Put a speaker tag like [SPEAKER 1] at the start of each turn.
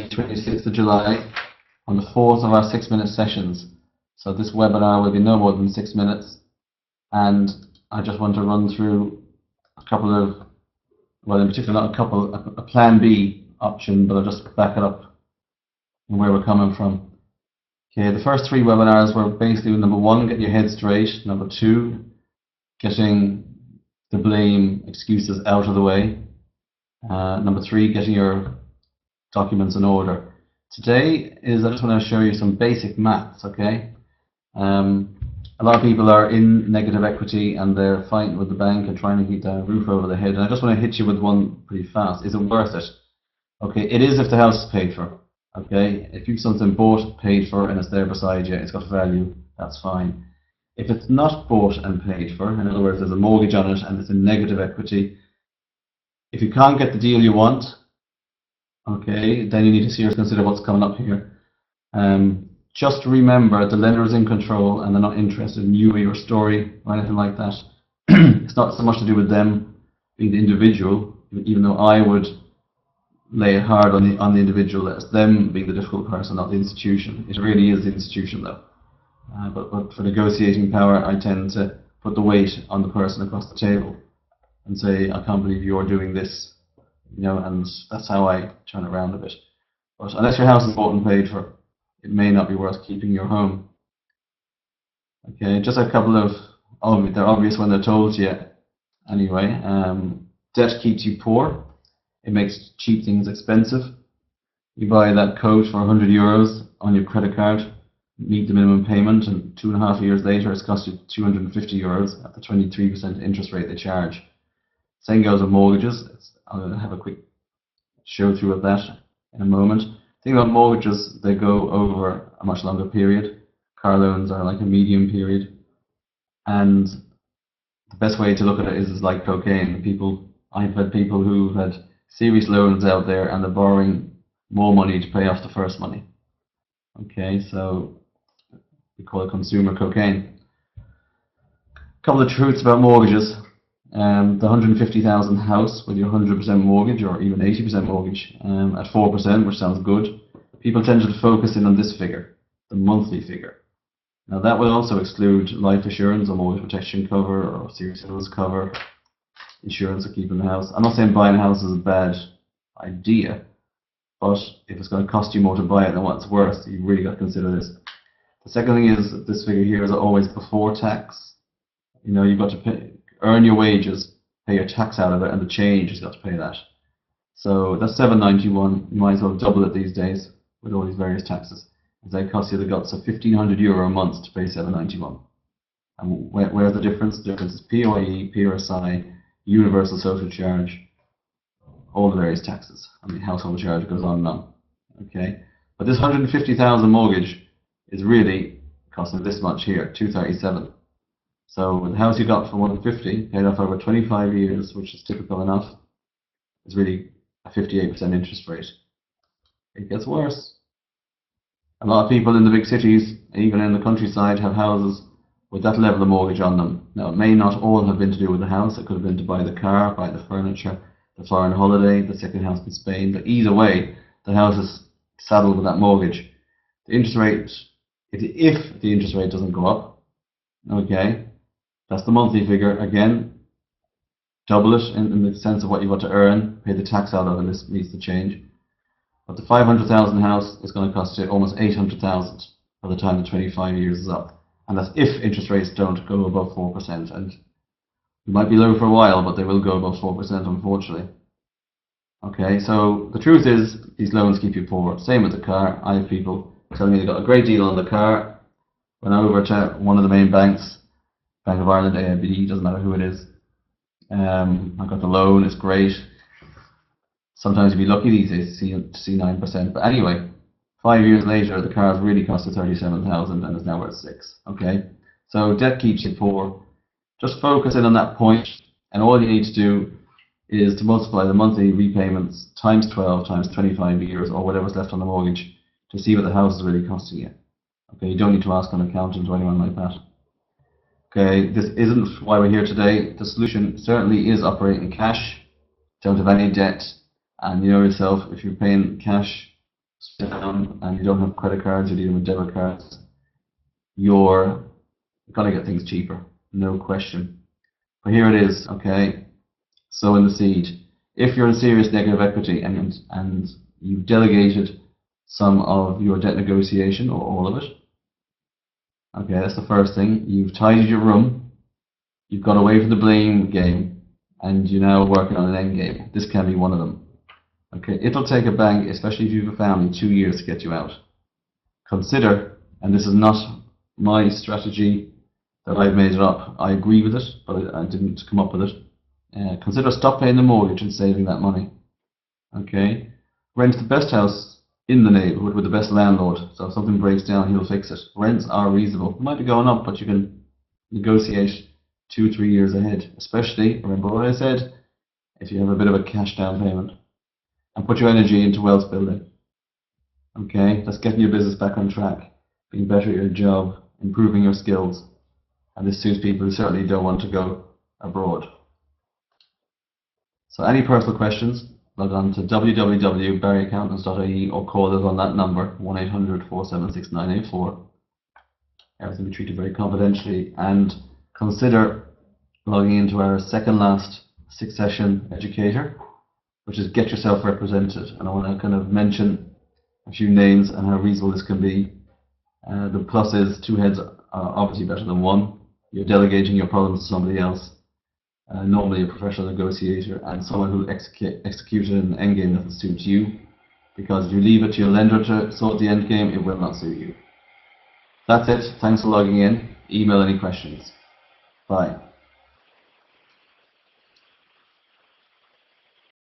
[SPEAKER 1] 26th of July on the fourth of our 6-minute sessions. So this webinar will be no more than 6 minutes, and I just want to run through a couple of, well, in particular not a couple, a plan B option, but I'll just back it up and where we're coming from. Okay, the first 3 webinars were basically number 1, getting your head straight, number 2, getting the blame excuses out of the way, number 3, getting your documents in order. Today I just want to show you some basic maths, okay? A lot of people are in negative equity and they're fighting with the bank and trying to keep the roof over their head, and I just want to hit you with one pretty fast. Is it worth it? Okay, it is if the house is paid for. Okay, if you've something bought, paid for, and it's there beside you, it's got value, that's fine. If it's not bought and paid for, in other words, there's a mortgage on it and it's in negative equity, if you can't get the deal you want, okay, then you need to seriously consider what's coming up here. Just remember the lender is in control and they're not interested in you or your story or anything like that. It's not so much to do with them being the individual, even though I would lay it hard on the individual. It's them being the difficult person, not the institution. It really is the institution though. But for negotiating power, I tend to put the weight on the person across the table and say, I can't believe you're doing this, you know, and that's how I turn it around a bit. But unless your house is bought and paid for, it may not be worth keeping your home. Okay, just a couple of, they're obvious when they're told to you. Anyway, debt keeps you poor. It makes cheap things expensive. You buy that coat for €100 on your credit card, meet the minimum payment, and 2.5 years later it's cost you €250 at the 23% interest rate they charge. Same goes with mortgages. I'm going to have a quick show through of that in a moment. The thing about mortgages, they go over a much longer period. Car loans are like a medium period. And the best way to look at it is like cocaine. I've had people who've had serious loans out there and they're borrowing more money to pay off the first money. Okay, so we call it consumer cocaine. A couple of truths about mortgages. The 150,000 house with your 100% mortgage or even 80% mortgage at 4%, which sounds good. People tend to focus in on this figure, the monthly figure. Now that will also exclude life assurance or mortgage protection cover or serious illness cover, insurance for keeping the house. I'm not saying buying a house is a bad idea, but if it's going to cost you more to buy it than what it's worth, you've really got to consider this. The second thing is that this figure here is always before tax. You know, you've got to earn your wages, pay your tax out of it, and the change has got to pay that. So that's $791. You might as well double it these days with all these various taxes. They cost you the guts of €1,500 a month to pay $791. And where's the difference? The difference is POE, PRSI, universal social charge, all the various taxes. I mean, household charge goes on and on. Okay, but this 150,000 mortgage is really costing this much here, $237. So with the house you got for 150, paid off over 25 years, which is typical enough, is really a 58% interest rate. It gets worse. A lot of people in the big cities, even in the countryside, have houses with that level of mortgage on them. Now, it may not all have been to do with the house. It could have been to buy the car, buy the furniture, the foreign holiday, the second house in Spain. But either way, the house is saddled with that mortgage. The interest rate, if the interest rate doesn't go up, okay, that's the monthly figure. Again, double it in the sense of what you've got to earn, pay the tax out of, and this needs to change. But the 500,000 house is going to cost you almost 800,000 by the time the 25 years is up. And that's if interest rates don't go above 4%. And it might be low for a while, but they will go above 4%, unfortunately. Okay, so the truth is, these loans keep you poor. Same with the car. I have people telling me they got a great deal on the car. Went over to one of the main banks, Bank of Ireland, AIB, doesn't matter who it is. I got the loan, it's great. Sometimes you'd be lucky these days to see 9%. But anyway, 5 years later, the car's really cost you 37,000 and is now worth 6. Okay, so debt keeps you poor. Just focus in on that point, and all you need to do is to multiply the monthly repayments times 12 times 25 years or whatever's left on the mortgage to see what the house is really costing you. Okay, you don't need to ask an accountant or anyone like that. Okay, this isn't why we're here today. The solution certainly is operating cash. Don't have any debt, and you know yourself, if you're paying cash and you don't have credit cards, you're dealing with debit cards, you're going to get things cheaper, no question. But here it is, okay? Sowing the seed. If you're in serious negative equity and you've delegated some of your debt negotiation or all of it, okay, that's the first thing. You've tidied your room, you've got away from the blame game, and you're now working on an end game. This can be one of them. Okay, it'll take a bank, especially if you have a family, 2 years to get you out. Consider, and this is not my strategy that I've made it up, I agree with it, but I didn't come up with it. Consider stop paying the mortgage and saving that money. Okay, rent the best house in the neighbourhood with the best landlord, so if something breaks down, he'll fix it. Rents are reasonable. It might be going up, but you can negotiate 2-3 years ahead, especially, remember what I said, if you have a bit of a cash down payment. And put your energy into wealth building. Okay, that's getting your business back on track, being better at your job, improving your skills. And this suits people who certainly don't want to go abroad. So any personal questions, log on to www.barryaccountants.ie or call us on that number, 1-800-476-984. Everything will be treated very confidentially, and consider logging into our second last 6-session educator, which is Get Yourself Represented. And I want to kind of mention a few names and how reasonable this can be. The plus is 2 heads are obviously better than 1. You're delegating your problems to somebody else, normally a professional negotiator, and someone who executed an endgame that will suit you. Because if you leave it to your lender to sort the endgame, it will not suit you. That's it. Thanks for logging in. Email any questions. Bye.